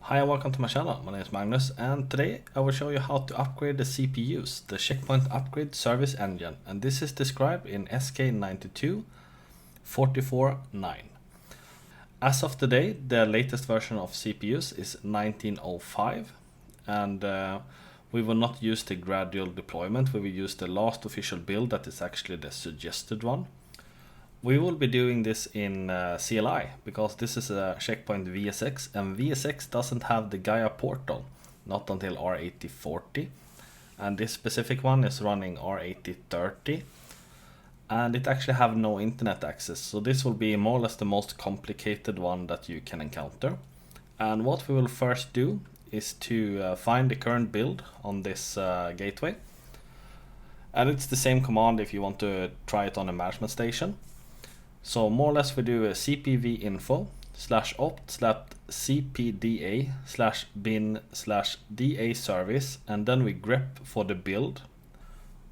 Hi and welcome to my channel. My name is Magnus, and today I will show you how to upgrade the CPUs, the Check Point Upgrade Service Engine, and this is described in SK92449. As of today, the latest version of CPUs is 1905, and we will not use the gradual deployment. We will use the last official build that is actually the suggested one. We will be doing this in CLI because this is a Check Point VSX, and VSX doesn't have the Gaia portal, not until R8040, and this specific one is running R8030, and it actually have no internet access, so this will be more or less the most complicated one that you can encounter. And what we will first do is to find the current build on this gateway, and it's the same command if you want to try it on a management station. So more or less we do a cpv info /opt/cpda/bin/da service, and then we grep for the build.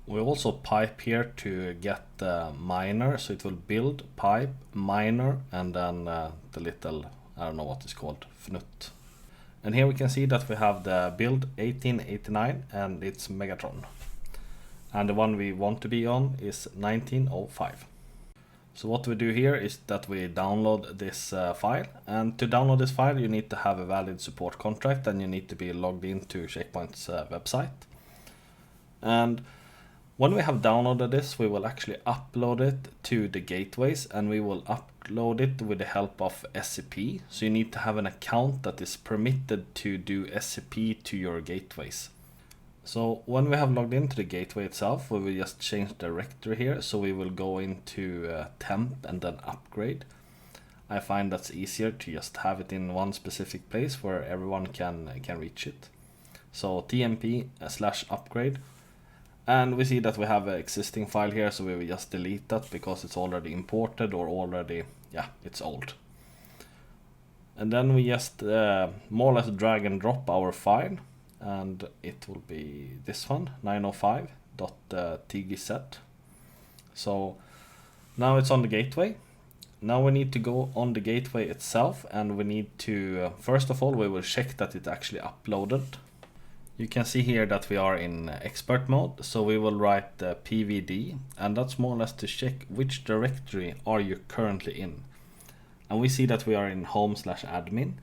We also pipe here to get the miner, so it will build pipe miner and then the little, I don't know what it's called, fnut. And here we can see that we have the build 1889 and it's Megatron. And the one we want to be on is 1905. So what we do here is that we download this file, and to download this file you need to have a valid support contract and you need to be logged into Check Point's website. And when we have downloaded this, we will actually upload it to the gateways, and we will upload it with the help of SCP. So you need to have an account that is permitted to do SCP to your gateways. So when we have logged into the gateway itself, we will just change the directory here. So we will go into temp and then upgrade. I find that's easier to just have it in one specific place where everyone can reach it. So tmp/upgrade, and we see that we have an existing file here, so we will just delete that because it's already imported or already, it's old. And then we just more or less drag and drop our file, and it will be this one, 905.tgz. So now it's on the gateway. Now we need to go on the gateway itself, and we need to, first of all, we will check that it actually uploaded. You can see here that we are in expert mode, so we will write the pvd, and that's more or less to check which directory are you currently in. And we see that we are in home/admin.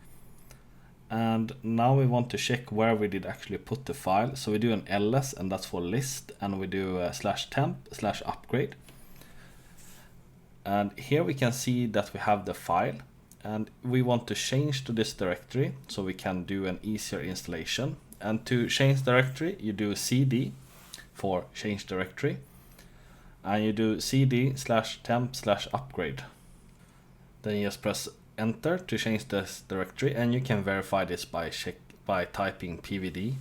And now we want to check where we did actually put the file. So we do an ls, and that's for list, and we do /temp/upgrade. And here we can see that we have the file, and we want to change to this directory so we can do an easier installation. And to change directory, you do cd for change directory, and you do cd/temp/upgrade. Then you just press enter to change this directory, and you can verify this by typing pvd.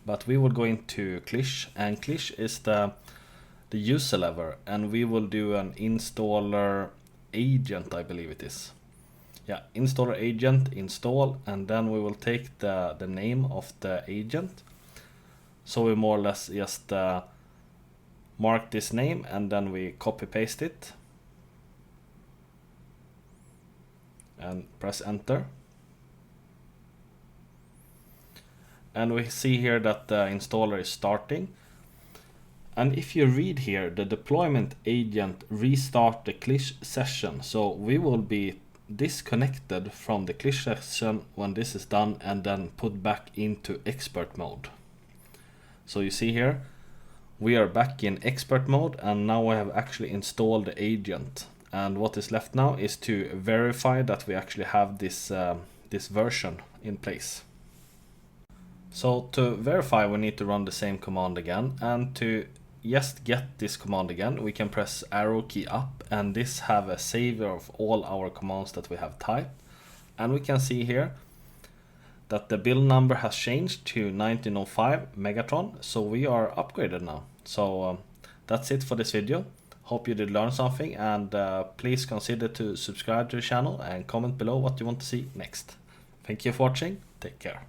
But we will go into clish, and clish is the user level, and we will do an installer agent, I believe it is. Installer agent install, and then we will take the name of the agent. So we more or less just mark this name, and then we copy paste it and press enter. And we see here that the installer is starting. And if you read here, the deployment agent restart the clish session. So we will be disconnected from the clish session when this is done, and then put back into expert mode. So you see here, we are back in expert mode, and now we have actually installed the agent. And what is left now is to verify that we actually have this version in place. So to verify, we need to run the same command again, and to just get this command again, we can press arrow key up, and this have a saver of all our commands that we have typed. And we can see here that the build number has changed to 1905 Megatron, so we are upgraded now. So that's it for this video. Hope you did learn something, and please consider to subscribe to the channel and comment below what you want to see next. Thank you for watching. Take care.